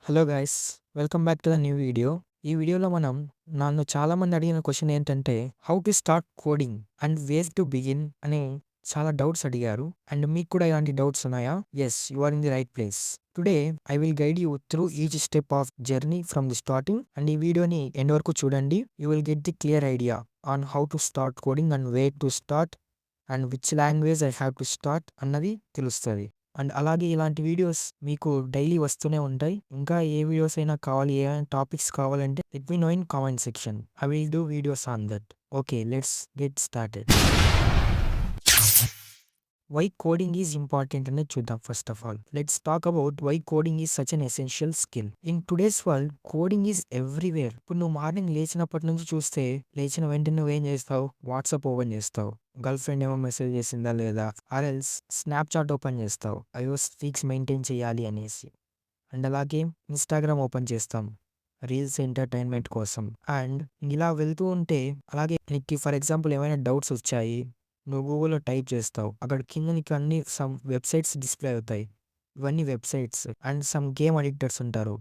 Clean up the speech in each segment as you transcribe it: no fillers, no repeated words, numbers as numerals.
Hello guys, welcome back to the new video. ఈ వీడియోలో మనం నన్ను చాలామంది అడిగిన క్వశ్చన్ ఏంటంటే how to start coding and where to begin అని చాలా డౌట్స్ అడిగారు. అండ్ మీకు కూడా ఇలాంటి డౌట్స్ ఉన్నాయా? Yes, you are in the right place. Today I will guide you through each step of journey from the starting. And ఈ వీడియోని end వరకు చూడండి. You will get the clear idea on how to start coding and where to start and which language I have to start అన్నది తెలుస్తుంది. And అలాగే ఇలాంటి videos మీకు daily వస్తూనే ఉంటాయి. ఇంకా ఏ వీడియోస్ అయినా కావాలి, ఏమైనా టాపిక్స్ కావాలంటే let me know in comment section. I will do videos on that. Okay, let's get started. Why coding is important అనేది చూద్దాం. First of all let's talk about why coding is such an essential skill. In today's world coding is everywhere. ఇప్పుడు నువ్వు morning లేచినప్పటి నుంచి చూస్తే, లేచిన వెంటనే నువ్వేం చేస్తావు? వాట్సాప్ ఓపెన్ చేస్తావు, గర్ల్ ఫ్రెండ్ ఏమో మెసేజ్ చేసిందా లేదా, ఆర్ఎల్స్ స్నాప్చాట్ ఓపెన్ చేస్తావు, అయ్యో స్ట్రీక్స్ మెయింటైన్ చేయాలి అనేసి. అండ్ అలాగే ఇన్స్టాగ్రామ్ ఓపెన్ చేస్తాం రీల్స్ ఎంటర్టైన్మెంట్ కోసం. అండ్ ఇలా వెళ్తూ ఉంటే, అలాగే నీకు ఫర్ ఎగ్జాంపుల్ ఏమైనా డౌట్స్ వచ్చాయి, నువ్వు గూగుల్లో టైప్ చేస్తావు, అక్కడ కింద నీకు అన్ని సమ్ వెబ్సైట్స్ డిస్ప్లే అవుతాయి. ఇవన్నీ websites. And some game addicters ఉంటారు,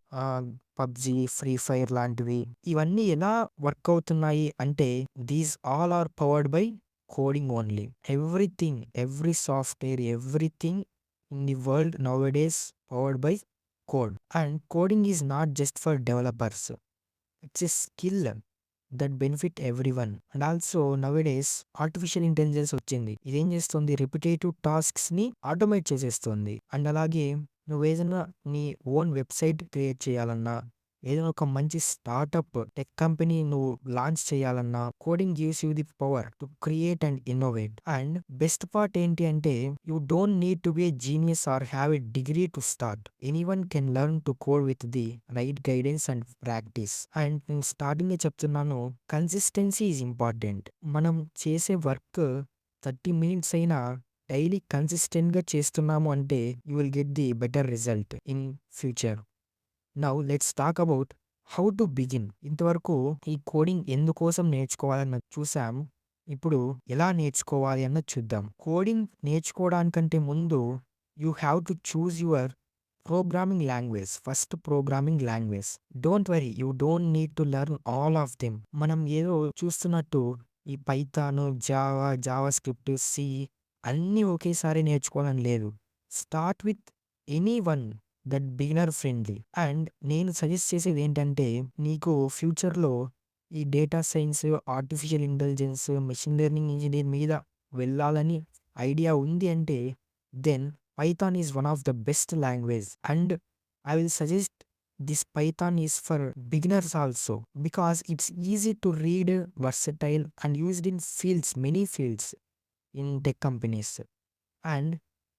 పబ్జి, ఫ్రీ ఫైర్ లాంటివి. ఇవన్నీ ఎలా వర్క్ అవుతున్నాయి అంటే, these all are powered by coding only. Everything, every software, everything in the world nowadays powered by code. And coding is not just for developers, it's a skill that benefit everyone. And also nowadays artificial intelligence వచ్చింది. ఇదేం చేస్తుంది? Repetitive tasks ని automate చేసేస్తుంది. And అలాగే నువ్వు ఏదైనా నీ own website create చేయాలన్నా, ఏదైనా ఒక మంచి స్టార్టప్ టెక్ కంపెనీ నువ్వు లాంచ్ చేయాలన్నా, coding gives you the power to create and innovate. And best part ఏంటి అంటే, you don't need to be a genius or have a degree to start. Anyone can learn to code with the right guidance and practice. And నేను starting చెప్తున్నాను, consistency is important. మనం చేసే work 30 minutes అయినా daily కన్సిస్టెంట్గా చేస్తున్నాము అంటే you will get the better result in future. Now let's talk about how to begin. ఇంతవరకు ఈ కోడింగ్ ఎందుకోసం నేర్చుకోవాలన్నది చూసాం. ఇప్పుడు ఎలా నేర్చుకోవాలి అన్నది చూద్దాం. కోడింగ్ నేర్చుకోవడానికంటే ముందు you have to choose your programming language. First programming language. Don't worry, you don't need to learn all of them. మనం ఏదో చూస్తున్నట్టు ఈ Python, Java, JavaScript, C అన్నీ ఒకేసారి నేర్చుకోవాలని లేదు. Start with any one that beginner friendly. And నేను suggest చేసేది ఏంటంటే, నీకు ఫ్యూచర్లో ఈ data science, artificial intelligence, machine learning engineer మీద వెళ్ళాలని ఐడియా ఉంది అంటే, then Python is one of the best language. And I will suggest this Python is for beginners also because it's easy to read, versatile and used in fields, many fields in tech companies. And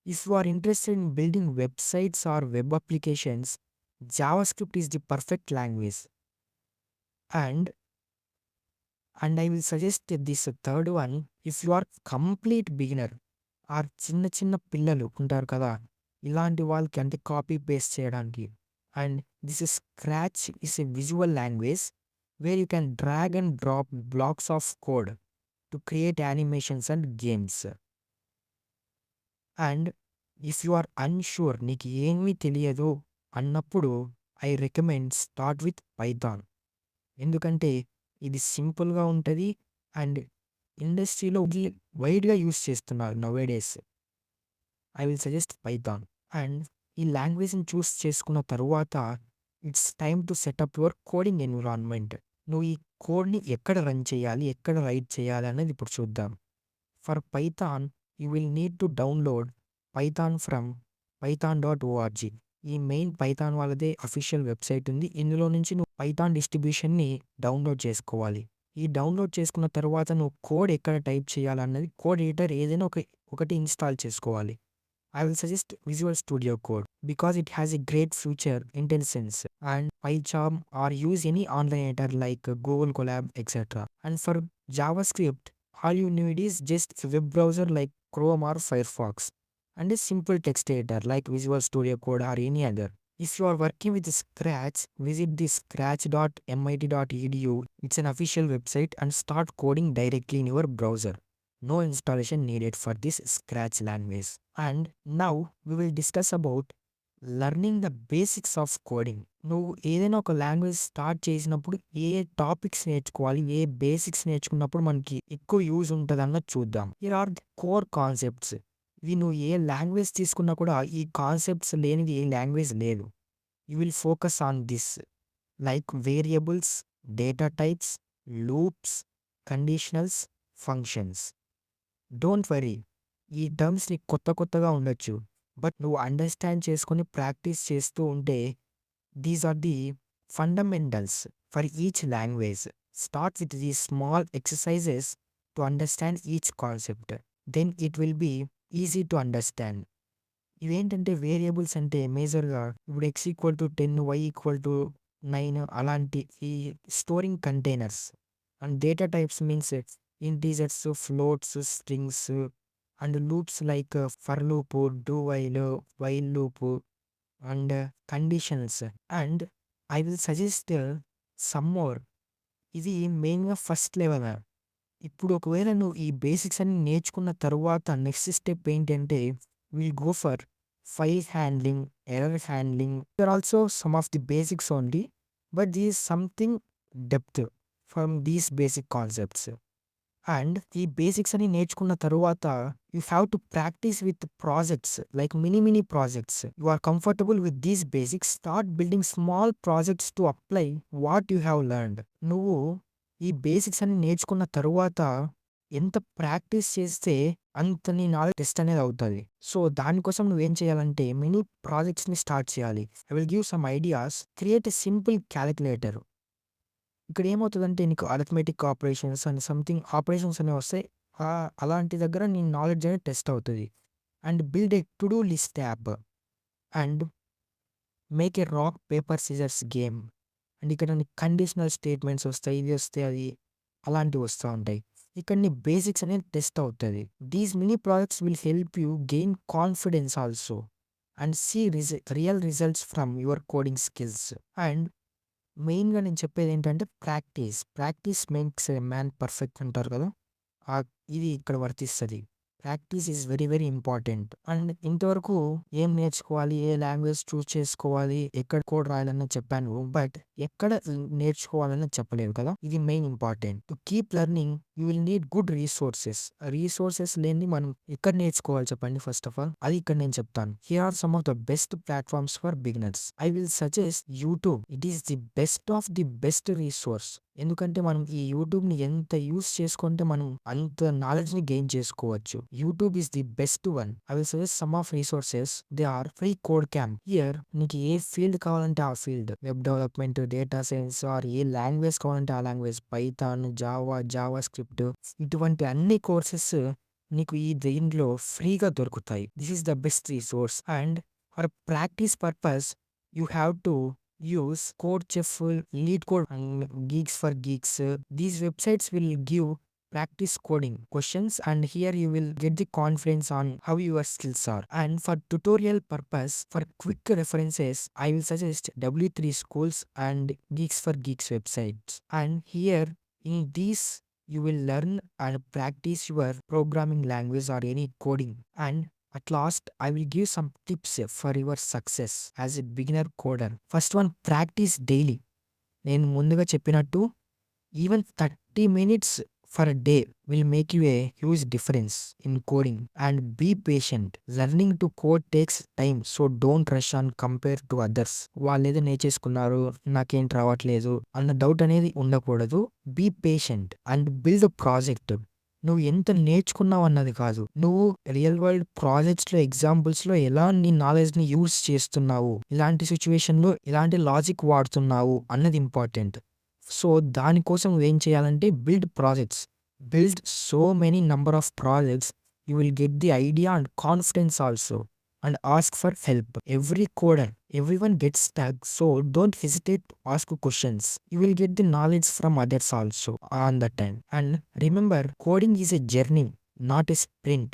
if you are interested in building websites or web applications, JavaScript is the perfect language. And I will suggest this third one, if you are complete beginner or చిన్న చిన్న పిల్లలు ఉంటారు కదా, ఇలాంటి వాళ్ళకి అంటే copy paste చేయడానికి. And this is Scratch is a visual language where you can drag and drop blocks of code to create animations and games. And if you are unsure, నీకు ఏమీ తెలియదు అన్నప్పుడు I recommend start with Python. ఎందుకంటే ఇది సింపుల్గా ఉంటుంది and ఇండస్ట్రీలో వైడ్గా యూస్ చేస్తున్నారు nowadays. I will suggest Python. And ఈ లాంగ్వేజ్ని చూస్ చేసుకున్న తరువాత it's time to setup your coding environment. నువ్వు ఈ కోడ్ని ఎక్కడ రన్ చేయాలి, ఎక్కడ రైట్ చేయాలి అనేది ఇప్పుడు చూద్దాం. For Python you will need to download Python from python.org. ఈ మెయిన్ పైథాన్ వాళ్ళదే అఫీషియల్ వెబ్సైట్ ఉంది. ఇందులో నుంచి నువ్వు పైథాన్ డిస్ట్రిబ్యూషన్ని డౌన్లోడ్ చేసుకోవాలి. ఈ డౌన్లోడ్ చేసుకున్న తర్వాత నువ్వు కోడ్ ఎక్కడ టైప్ చేయాలన్నది కోడ్ ఎడిటర్ ఏదైనా ఒకటి ఇన్స్టాల్ చేసుకోవాలి. I will suggest Visual Studio Code because it has a great feature IntelliSense and PyCharm or use any online editor like Google Colab etcetera. And for JavaScript all you need is just a web browser like Chrome or Firefox and a simple text editor like Visual Studio Code or any other. If you are working with Scratch, visit the scratch.mit.edu. It's an official website and start coding directly in your browser. No installation needed for this Scratch language. And now we will discuss about learning the basics of coding. నువ్వు ఏదైనా ఒక language start చేసినప్పుడు ఏ topics నేర్చుకోవాలి, ఏ basics నేర్చుకున్నప్పుడు మనకి ఎక్కువ use ఉంటదన్నది చూద్దాం. Here are the core concepts. ఇవి నువ్వు ఏ లాంగ్వేజ్ తీసుకున్నా కూడా ఈ కాన్సెప్ట్స్ లేనిది ఏ లాంగ్వేజ్ లేదు. You will focus on this like variables, data types, loops, conditionals, functions. Don't worry, ఈ టర్మ్స్ నీకు కొత్తగా ఉండొచ్చు. బట్ నువ్వు అండర్స్టాండ్ చేసుకొని ప్రాక్టీస్ చేస్తూ ఉంటే these are the fundamentals for each language. Start with the small exercises to understand each concept. Then it will be easy to understand. ఇవేంటంటే variables అంటే మేజర్గా ఇప్పుడు x=10, y=9 అలాంటి ఈ storing containers. And data types means integers, floats, strings. And loops like for loop, do while loop and conditions. And I will suggest some more. ఇది మెయిన్గా first level. ఇప్పుడు ఒకవేళ నువ్వు ఈ బేసిక్స్ అన్ని నేర్చుకున్న తర్వాత నెక్స్ట్ స్టెప్ ఏంటంటే will go for file handling, error handling. Are also some of the basics only, but these something depth from these basic concepts. And ఈ బేసిక్స్ అని నేర్చుకున్న తరువాత you have to practice with projects like mini projects. You are comfortable with these basics, start building small projects to apply what you have learned. నువ్వు ఈ basics అని నేర్చుకున్న తరువాత ఎంత ప్రాక్టీస్ చేస్తే అంత నీ నాలెడ్జ్ టెస్ట్ అనేది అవుతుంది. సో దానికోసం నువ్వేం చేయాలంటే మినీ ప్రాజెక్ట్స్ని స్టార్ట్ చేయాలి. I will give some ideas. Create a simple calculator. ఇక్కడ ఏమవుతుందంటే నీకు arithmetic operations and something operations అనేవి వస్తాయి. అలాంటి దగ్గర నీ నాలెడ్జ్ అనేది టెస్ట్ అవుతుంది. And build A to do list app. And make a rock paper scissors game. And ఇక్కడ నీ కండిషనల్ స్టేట్మెంట్స్ వస్తాయి, ఇది వస్తాయి, అది అలాంటివి వస్తూ ఉంటాయి. ఇక్కడ నీ బేసిక్స్ అనేది టెస్ట్ అవుతుంది. These mini projects will help you gain confidence also and see real results from your coding skills. And మెయిన్గా నేను చెప్పేది ఏంటంటే practice makes a man perfect అంటారు కదా, ఇది ఇక్కడ వర్తిస్తుంది. Practice is very very important. And ఇంతవరకు ఏం నేర్చుకోవాలి, ఏ లాంగ్వేజ్ చూస్ చేసుకోవాలి, ఎక్కడ కోడ్ రాయాలని చెప్పాను, బట్ ఎక్కడ నేర్చుకోవాలని చెప్పలేదు కదా. ఇది main important. To keep learning you will need good resources లేని మనం ఎక్కడ నేర్చుకోవాలి చెప్పండి. ఫస్ట్ ఆఫ్ ఆల్ అది ఇక్కడ నేను చెప్తాను. Here are some of the best platforms for beginners. I will suggest YouTube. It is the best of the best resource. ఎందుకంటే మనం ఈ యూట్యూబ్ని ఎంత యూస్ చేసుకుంటే మనం అంత నాలెడ్జ్ని గెయిన్ చేసుకోవచ్చు. YouTube is the best one. I will suggest some of resources. They are Free Code Camp. Here నీకు ఏ ఫీల్డ్ కావాలంటే ఆ field, web development, data science, or ఏ లాంగ్వేజ్ కావాలంటే ఆ లాంగ్వేజ్, పైథాన్, జావా స్క్రిప్ట్, ఇటువంటి అన్ని కోర్సెస్ నీకు ఈ దీంట్లో ఫ్రీగా దొరుకుతాయి. This is the best resource. And for practice purpose you have to use CodeChef, LeetCode, and Geeks for Geeks. These websites will give practice coding questions, and here you will get the confidence on how your skills are. And for tutorial purpose, for quick references, I will suggest W3 Schools and Geeks for Geeks websites. And here in these you will learn and practice your programming language or any coding. And at last, I will give some tips for your success as a beginner coder. First one, practice daily. నేను ముందుగా చెప్పినట్టు even 30 minutes for a day will make you a huge difference in coding. And be patient. Learning to code takes time, so don't rush and compare to others. వాళ్ళు ఏదో నేర్చేసుకున్నారు, నాకేంటి రావట్లేదు అన్న doubt అనేది ఉండకూడదు. Be patient and build project. నువ్వు ఎంత నేర్చుకున్నావు అన్నది కాదు, నువ్వు రియల్ వరల్డ్ ప్రాజెక్ట్స్లో, ఎగ్జాంపుల్స్లో ఎలా నీ నాలెడ్జ్ని యూజ్ చేస్తున్నావు, ఇలాంటి సిచ్యువేషన్లో ఇలాంటి లాజిక్ వాడుతున్నావు అన్నది ఇంపార్టెంట్. సో దానికోసం నువ్వేం చేయాలంటే build projects. Build so many number of projects. You will get the idea and confidence also. And ask for help. Every coder, everyone gets stuck, so don't hesitate to ask questions. You will get the knowledge from others also on the time. And remember, coding is a journey, not a sprint.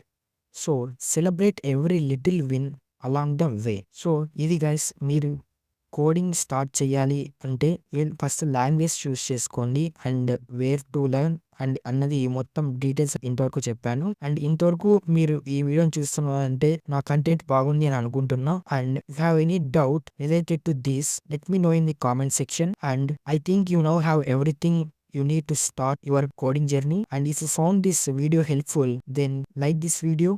So celebrate every little win along the way. So ఇది guys, మీరు coding start చేయాలి అంటే first language choose చేసుకోండి and where to learn and అన్నది మొత్తం details ఇంతవరకు చెప్పాను. And ఇంతవరకు మీరు ఈ వీడియోని చూస్తున్నారంటే నా కంటెంట్ బాగుంది అని అనుకుంటున్నా. And if you have any doubt related to this, let me know in the comment section. And I think you now have everything you need to start your coding journey. And if you found this video helpful, then like this video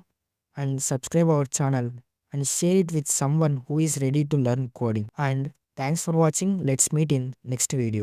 and subscribe our channel and share it with someone who is ready to learn coding. And thanks for watching. Let's meet in next video.